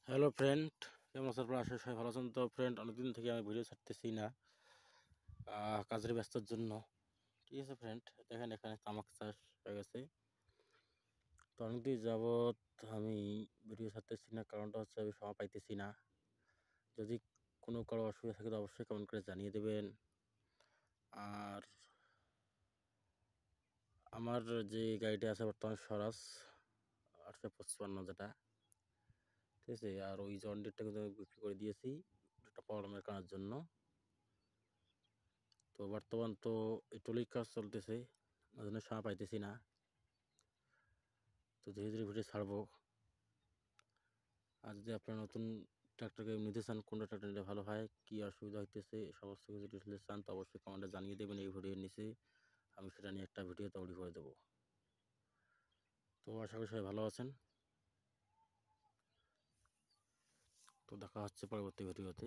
Hello friend, কেমন আছেন আপনারা? আশা করি সবাই ভালো আছেন। তো ফ্রেন্ড, অনেকদিন থেকে আমি ভিডিও ছাড়তেছি না কাজের ব্যস্ততার জন্য। ঠিক আছে ফ্রেন্ড, দেখেন এখানে তামাক চাষ হয়ে গেছে। তো অনেকদিন যাবৎ আমি ভিডিও ছাড়তেছি না, কারণটা হচ্ছে আমি সময় পাইতেছি না। যদি কোনো কারো অসুবিধা থাকে তো অবশ্যই কমেন্ট করে জানিয়ে দেবেন। আর আমার যে গাড়িটা আছে বর্তমানে স্বরাজ 855, যেটা ঠিক আছে। আর ওই জন ডিরটা কিন্তু আমি বিক্রি করে দিয়েছি একটা প্রবলেমের কারণের জন্য। তো বর্তমান তো এই টলির কাজ চলতেছে, ওই জন্য সময় পাইতেছি না। তো ধীরে ধীরে ভিডিও ছাড়বো। আর যদি আপনারা নতুন ট্র্যাক্টরকে নিতে চান, কোনটা ট্র্যাক্টর নিলে ভালো হয়, কী অসুবিধা হইতেছে, সমস্ত কিছু ডিটেলস চান, তো অবশ্যই কমেন্টে জানিয়ে দেবেন এই ভিডিওর নিচে। আমি সেটা নিয়ে একটা ভিডিও তৈরি করে দেবো। তো আশা করি সবাই ভালো আছেন। তো দেখা হচ্ছে পরবর্তী ভিডিওতে।